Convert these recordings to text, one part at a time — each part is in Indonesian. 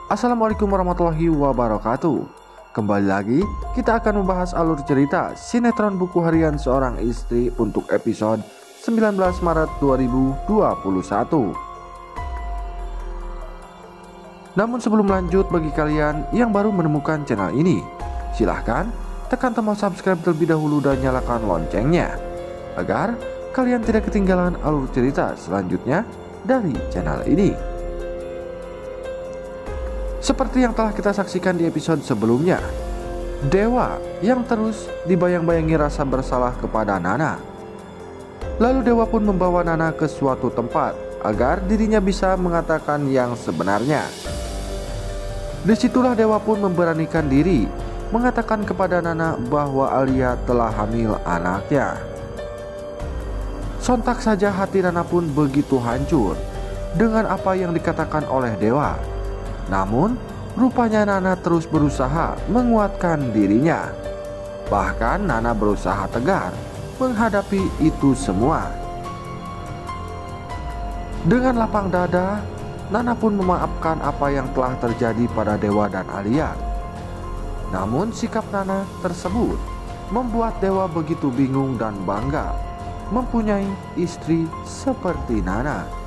Assalamualaikum warahmatullahi wabarakatuh. Kembali lagi kita akan membahas alur cerita sinetron buku harian seorang istri untuk episode 19 Maret 2021. Namun sebelum lanjut, bagi kalian yang baru menemukan channel ini, silahkan tekan tombol subscribe terlebih dahulu dan nyalakan loncengnya agar kalian tidak ketinggalan alur cerita selanjutnya dari channel ini. Seperti yang telah kita saksikan di episode sebelumnya, Dewa yang terus dibayang-bayangi rasa bersalah kepada Nana. Lalu Dewa pun membawa Nana ke suatu tempat agar dirinya bisa mengatakan yang sebenarnya. Disitulah Dewa pun memberanikan diri mengatakan kepada Nana bahwa Alia telah hamil anaknya. Sontak saja hati Nana pun begitu hancur dengan apa yang dikatakan oleh Dewa. Namun, rupanya Nana terus berusaha menguatkan dirinya. Bahkan Nana berusaha tegar menghadapi itu semua. Dengan lapang dada, Nana pun memaafkan apa yang telah terjadi pada Dewa dan Alia. Namun sikap Nana tersebut membuat Dewa begitu bingung dan bangga mempunyai istri seperti Nana.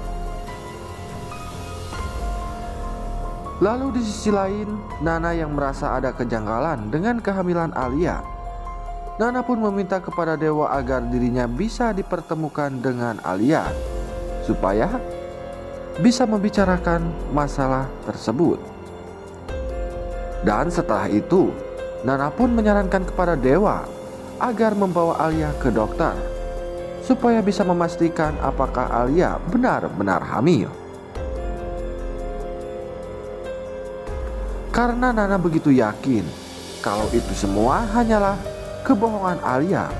Lalu di sisi lain, Nana yang merasa ada kejanggalan dengan kehamilan Alia. Nana pun meminta kepada Dewa agar dirinya bisa dipertemukan dengan Alia supaya bisa membicarakan masalah tersebut. Dan setelah itu, Nana pun menyarankan kepada Dewa agar membawa Alia ke dokter supaya bisa memastikan apakah Alia benar-benar hamil. Karena Nana begitu yakin kalau itu semua hanyalah kebohongan Alia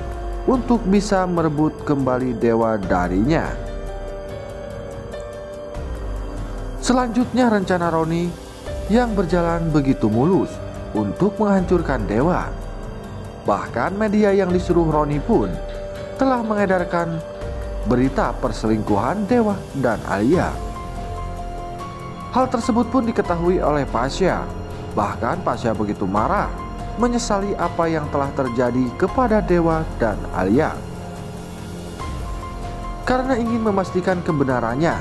untuk bisa merebut kembali Dewa darinya. Selanjutnya rencana Roni yang berjalan begitu mulus untuk menghancurkan Dewa. Bahkan media yang disuruh Roni pun telah mengedarkan berita perselingkuhan Dewa dan Alia. Hal tersebut pun diketahui oleh Pasha. Bahkan Pasha begitu marah, menyesali apa yang telah terjadi kepada Dewa dan Alia. Karena ingin memastikan kebenarannya,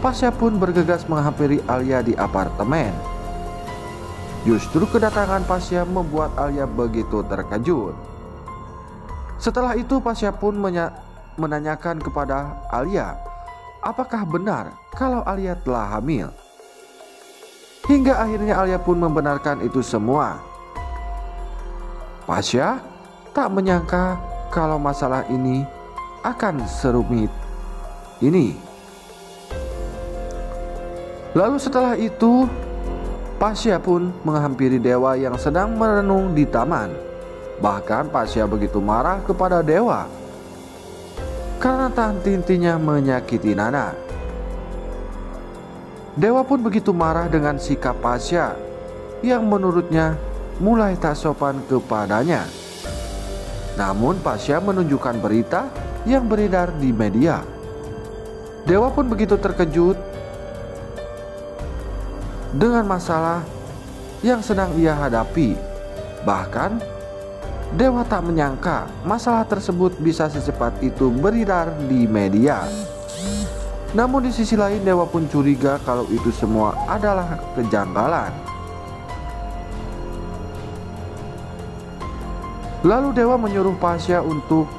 Pasha pun bergegas menghampiri Alia di apartemen. Justru kedatangan Pasha membuat Alia begitu terkejut. Setelah itu Pasha pun menanyakan kepada Alia, apakah benar kalau Alia telah hamil? Hingga akhirnya Alia pun membenarkan itu semua. Pasha tak menyangka kalau masalah ini akan serumit ini. Lalu setelah itu, Pasha pun menghampiri Dewa yang sedang merenung di taman. Bahkan Pasha begitu marah kepada Dewa karena tak henti-hentinya menyakiti Nana. Dewa pun begitu marah dengan sikap Pasha yang menurutnya mulai tak sopan kepadanya. Namun Pasha menunjukkan berita yang beredar di media. Dewa pun begitu terkejut dengan masalah yang sedang ia hadapi. Bahkan Dewa tak menyangka masalah tersebut bisa secepat itu beredar di media. Namun di sisi lain Dewa pun curiga kalau itu semua adalah kejanggalan. Lalu Dewa menyuruh Pasha untuk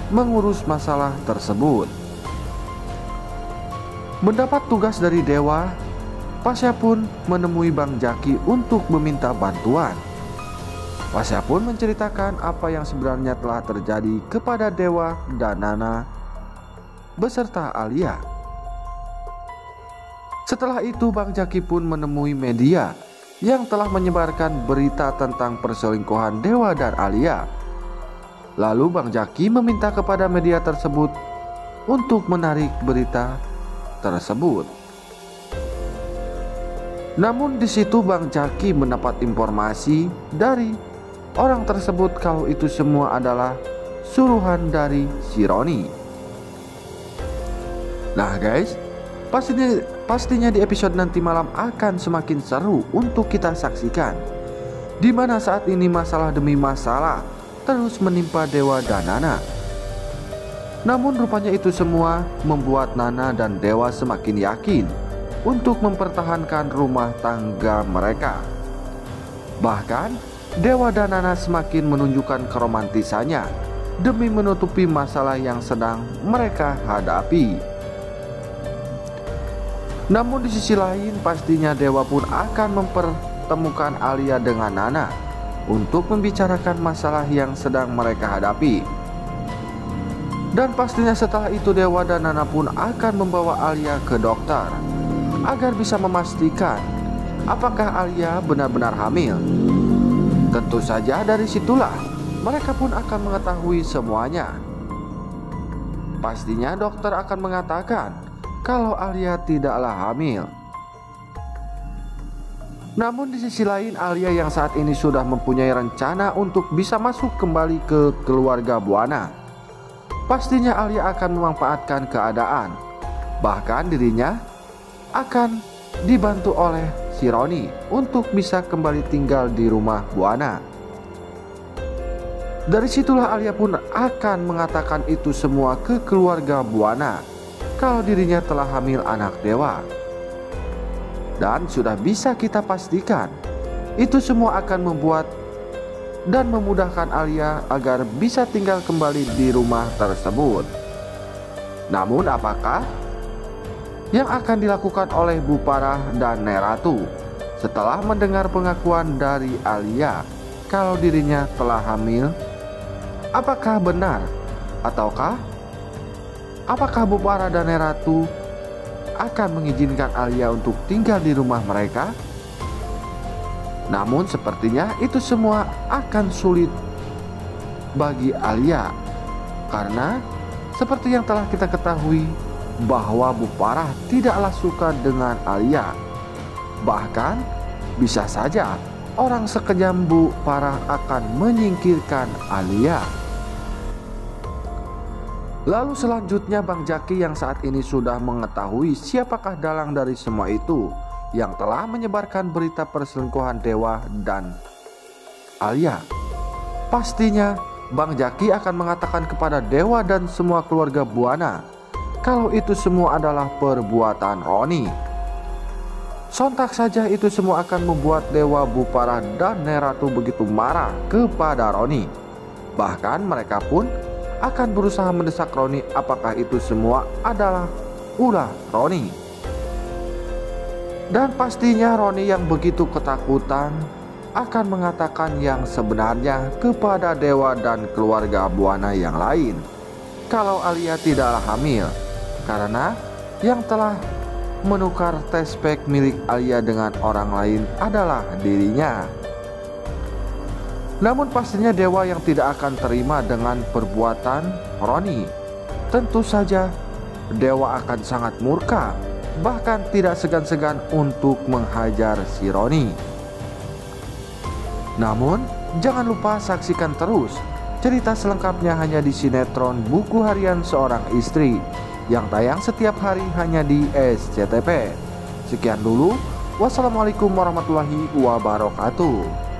mengurus masalah tersebut. Mendapat tugas dari Dewa, Pasha pun menemui Bang Jaki untuk meminta bantuan. Pasha pun menceritakan apa yang sebenarnya telah terjadi kepada Dewa dan Nana beserta Alia. Setelah itu Bang Jaki pun menemui media yang telah menyebarkan berita tentang perselingkuhan Dewa dan Alia. Lalu Bang Jaki meminta kepada media tersebut untuk menarik berita tersebut. Namun di situ Bang Jaki mendapat informasi dari orang tersebut kalau itu semua adalah suruhan dari si Roni. Nah guys, pastinya di episode nanti malam akan semakin seru untuk kita saksikan, di mana saat ini masalah demi masalah terus menimpa Dewa dan Nana. Namun rupanya itu semua membuat Nana dan Dewa semakin yakin untuk mempertahankan rumah tangga mereka. Bahkan Dewa dan Nana semakin menunjukkan keromantisannya demi menutupi masalah yang sedang mereka hadapi. Namun di sisi lain pastinya Dewa pun akan mempertemukan Alia dengan Nana untuk membicarakan masalah yang sedang mereka hadapi. Dan pastinya setelah itu Dewa dan Nana pun akan membawa Alia ke dokter agar bisa memastikan apakah Alia benar-benar hamil. Tentu saja dari situlah mereka pun akan mengetahui semuanya. Pastinya dokter akan mengatakan kalau Alia tidaklah hamil. Namun di sisi lain Alia yang saat ini sudah mempunyai rencana untuk bisa masuk kembali ke keluarga Buana. Pastinya Alia akan memanfaatkan keadaan. Bahkan dirinya akan dibantu oleh si Roni untuk bisa kembali tinggal di rumah Buana. Dari situlah Alia pun akan mengatakan itu semua ke keluarga Buana kalau dirinya telah hamil anak Dewa. Dan sudah bisa kita pastikan itu semua akan membuat dan memudahkan Alia agar bisa tinggal kembali di rumah tersebut. Namun apakah yang akan dilakukan oleh Bu Parah dan Neratu setelah mendengar pengakuan dari Alia kalau dirinya telah hamil? Apakah benar? Ataukah apakah Bu Parah dan Neratu akan mengizinkan Alia untuk tinggal di rumah mereka? Namun sepertinya itu semua akan sulit bagi Alia, karena seperti yang telah kita ketahui bahwa Bu Parah tidaklah suka dengan Alia. Bahkan bisa saja orang sekejam Bu Parah akan menyingkirkan Alia. Lalu selanjutnya Bang Jaki yang saat ini sudah mengetahui siapakah dalang dari semua itu yang telah menyebarkan berita perselingkuhan Dewa dan Alia. Pastinya Bang Jaki akan mengatakan kepada Dewa dan semua keluarga Buana kalau itu semua adalah perbuatan Roni. Sontak saja itu semua akan membuat Dewa, Bu Parah dan Neratu begitu marah kepada Roni. Bahkan mereka pun akan berusaha mendesak Roni apakah itu semua adalah ulah Roni. Dan pastinya Roni yang begitu ketakutan akan mengatakan yang sebenarnya kepada Dewa dan keluarga Buana yang lain kalau Alia tidaklah hamil, karena yang telah menukar tes pack milik Alia dengan orang lain adalah dirinya. Namun pastinya Dewa yang tidak akan terima dengan perbuatan Roni. Tentu saja Dewa akan sangat murka, bahkan tidak segan-segan untuk menghajar si Roni. Namun jangan lupa saksikan terus cerita selengkapnya hanya di sinetron Buku Harian Seorang Istri yang tayang setiap hari hanya di SCTV. Sekian dulu, wassalamualaikum warahmatullahi wabarakatuh.